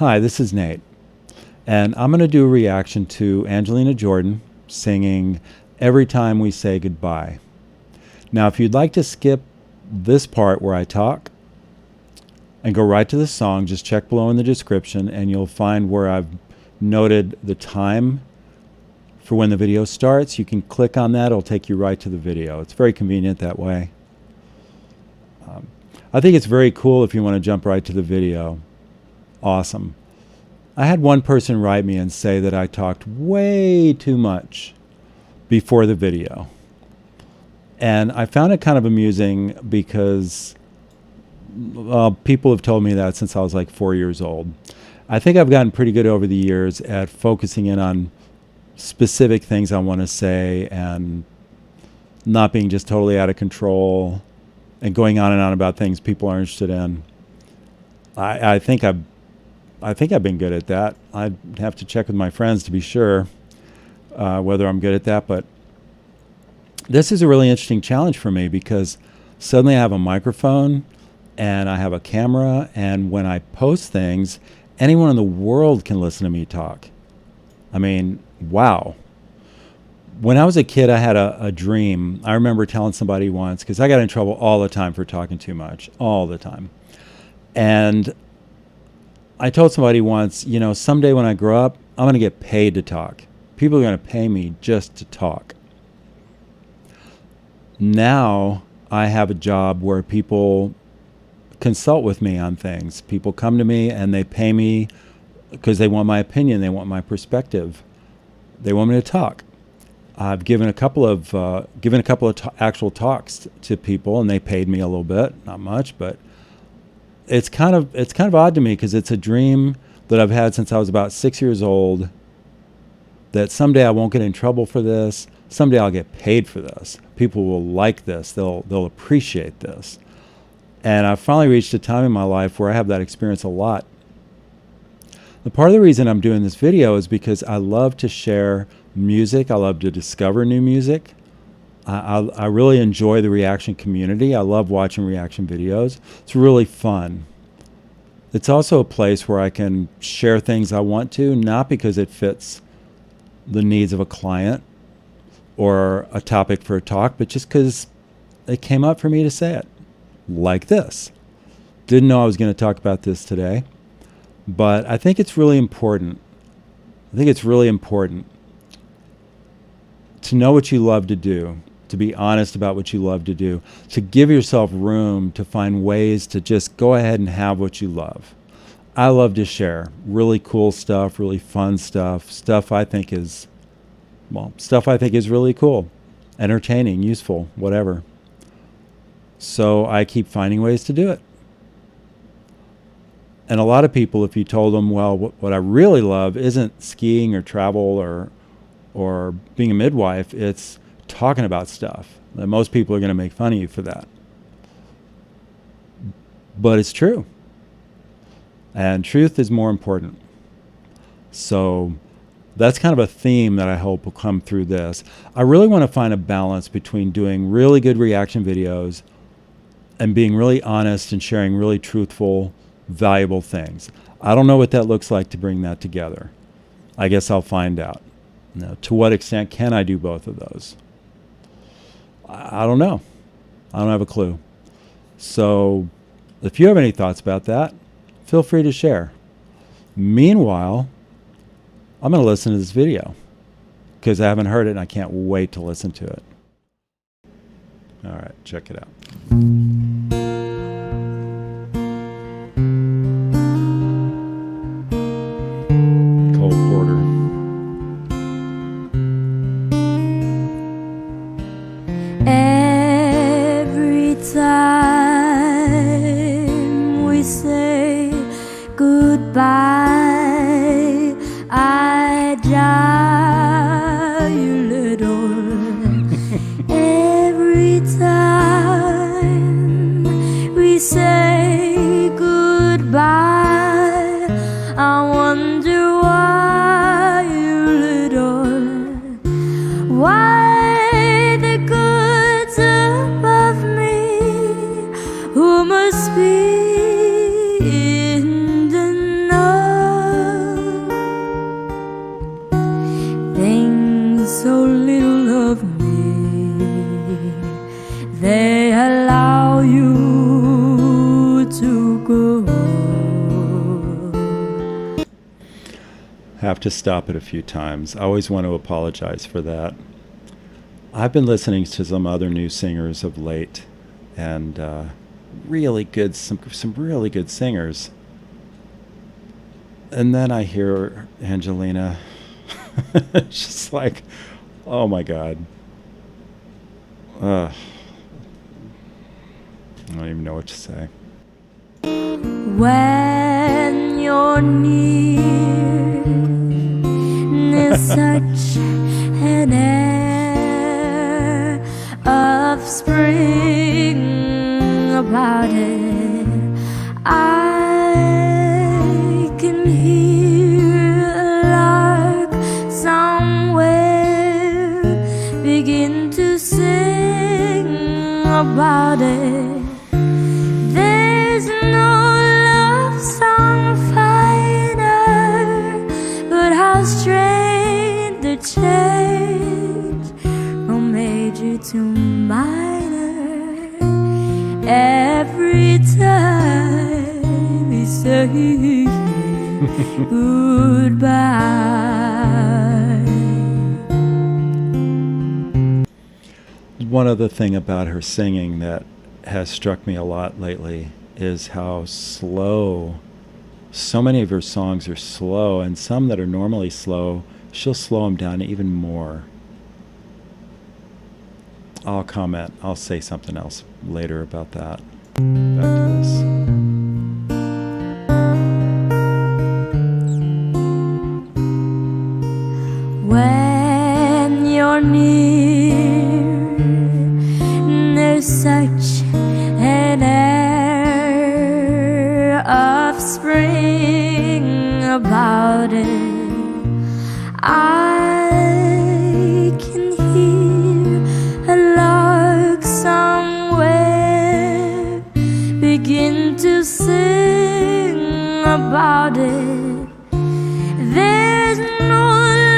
Hi, this is Nate, and I'm going to do a reaction to Angelina Jordan singing Every Time We Say Goodbye. Now, if you'd like to skip this part where I talk and go right to the song, just check below in the description and you'll find where I've noted the time for when the video starts. You can click on that, it'll take you right to the video. It's very convenient that way. I think it's very cool if you want to jump right to the video. Awesome. I had one person write me and say that I talked way too much before the video. And I found it kind of amusing because people have told me that since I was like 4 years old. I think I've gotten pretty good over the years at focusing in on specific things I want to say and not being just totally out of control and going on and on about things people are interested in. I think I've been good at that. I'd have to check with my friends to be sure whether I'm good at that. But this is a really interesting challenge for me because suddenly I have a microphone and I have a camera, and when I post things, anyone in the world can listen to me talk. I mean, wow. When I was a kid, I had a dream. I remember telling somebody once, because I got in trouble all the time for talking too much, all the time. And I told somebody once, you know, someday when I grow up, I'm going to get paid to talk. People are going to pay me just to talk. Now I have a job where people consult with me on things. People come to me and they pay me because they want my opinion. They want my perspective. They want me to talk. I've given a couple of actual talks to people, and they paid me a little bit, not much, but it's kind of odd to me because it's a dream that I've had since I was about 6 years old, that someday I won't get in trouble for this. Someday I'll get paid for this. People will like this. They'll appreciate this. And I've finally reached a time in my life where I have that experience a lot. The part of the reason I'm doing this video is because I love to share music. I love to discover new music. I really enjoy the reaction community. I love watching reaction videos. It's really fun. It's also a place where I can share things I want to, not because it fits the needs of a client or a topic for a talk, but just because it came up for me to say it. Like this. Didn't know I was going to talk about this today, but I think it's really important. I think it's really important to know what you love to do, to be honest about what you love to do, to give yourself room to find ways to just go ahead and have what you love. I love to share really cool stuff, really fun stuff, stuff I think is really cool, entertaining, useful, whatever. So I keep finding ways to do it. And a lot of people, if you told them, well, what I really love isn't skiing or travel or being a midwife, it's talking about stuff. And most people are going to make fun of you for that. But it's true. And truth is more important. So that's kind of a theme that I hope will come through this. I really want to find a balance between doing really good reaction videos and being really honest and sharing really truthful, valuable things. I don't know what that looks like to bring that together. I guess I'll find out. Now, to what extent can I do both of those? I don't know. I don't have a clue. So if you have any thoughts about that, feel free to share. Meanwhile, I'm going to listen to this video because I haven't heard it and I can't wait to listen to it. All right, check it out. Cole Porter. Every time we say goodbye, I die a little. Every time we say goodbye, I wonder why you little, why the goods above me, who must be in the north. Have to stop it a few times. I always want to apologize for that. I've been listening to some other new singers of late, and really good, some really good singers. And then I hear Angelina. It's just like, oh my God. I don't even know what to say. When you're near, there's such an air of spring about it. I can hear a lark somewhere begin to sing about it. There's no love song finer, but how strange the change from major to minor every time we say goodbye. One other thing about her singing that has struck me a lot lately is how slow, so many of her songs are slow, and some that are normally slow, she'll slow them down even more. I'll comment, I'll say something else later about that. Back to this. When you're near, there's such an air of spring about it. I can hear a lark somewhere begin to sing about it. There's no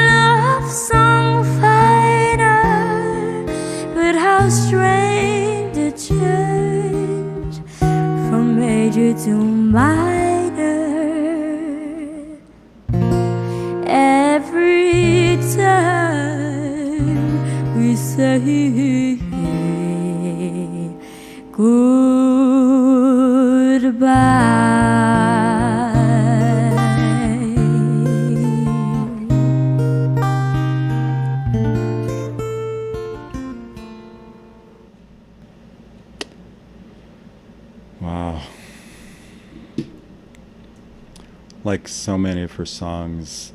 love song finer, but how strange the change from major to minor every time we say Wow. Like so many of her songs,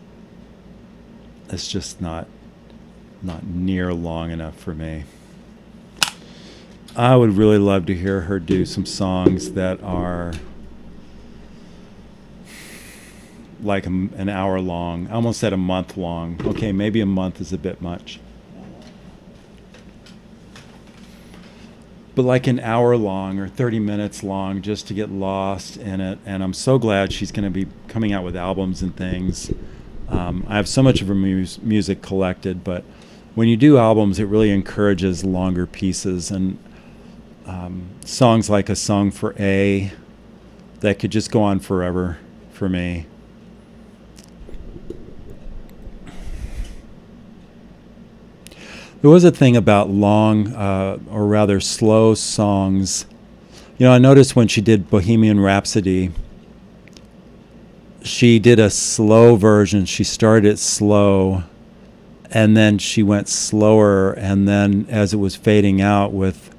it's just not near long enough for me. I would really love to hear her do some songs that are like an hour long. I almost said a month long. Okay, maybe a month is a bit much. But like an hour long or 30 minutes long, just to get lost in it. And I'm so glad she's going to be coming out with albums and things. I have so much of her music collected, but when you do albums, it really encourages longer pieces. And songs like A Song for A, that could just go on forever for me. There was a thing about long, or rather slow songs. You know, I noticed when she did Bohemian Rhapsody, she did a slow version. She started it slow, and then she went slower, and then as it was fading out with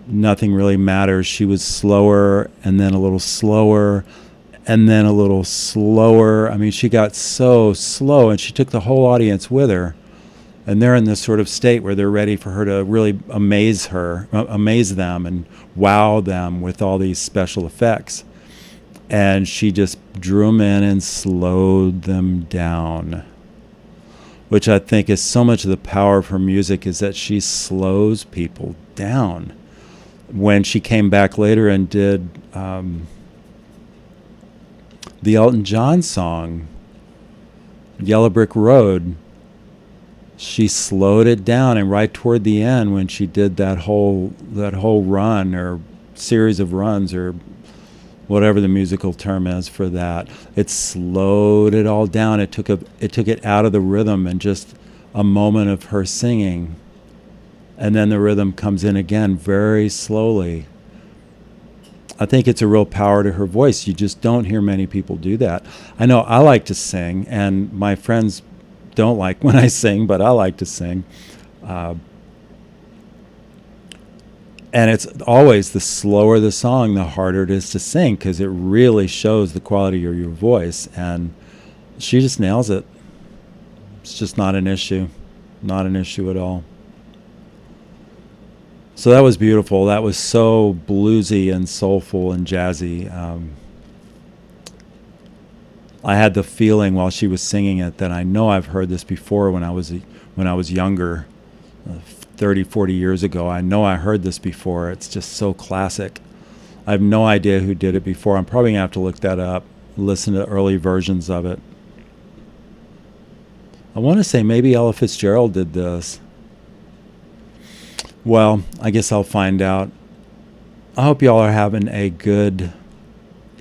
Nothing Really Matters, she was slower, and then a little slower, and then a little slower. I mean, she got so slow, and she took the whole audience with her. And they're in this sort of state where they're ready for her to really amaze them and wow them with all these special effects. And she just drew them in and slowed them down, which I think is so much of the power of her music, is that she slows people down. When she came back later and did the Elton John song, Yellow Brick Road, she slowed it down, and right toward the end, when she did that whole run or series of runs or whatever the musical term is for that. It slowed it all down. It took it out of the rhythm and just a moment of her singing. And then the rhythm comes in again very slowly. I think it's a real power to her voice. You just don't hear many people do that. I know I like to sing, and my friends don't like when I sing, but I like to sing. And it's always the slower the song, the harder it is to sing, because it really shows the quality of your voice. And she just nails it. It's just not an issue. Not an issue at all. So that was beautiful. That was so bluesy and soulful and jazzy. I had the feeling while she was singing it that I know I've heard this before when I was younger, 30, 40 years ago. I know I heard this before. It's just so classic. I have no idea who did it before. I'm probably going to have to look that up, listen to early versions of it. I want to say maybe Ella Fitzgerald did this. Well, I guess I'll find out. I hope y'all are having a good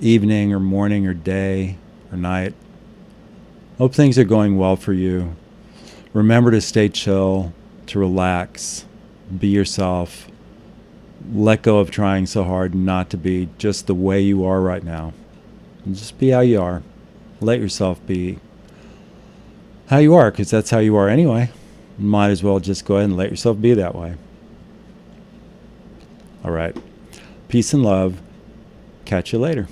evening or morning or day or night. Hope things are going well for you. Remember to stay chill, to relax, be yourself. Let go of trying so hard not to be just the way you are right now. And just be how you are. Let yourself be how you are, because that's how you are anyway. Might as well just go ahead and let yourself be that way. All right. Peace and love. Catch you later.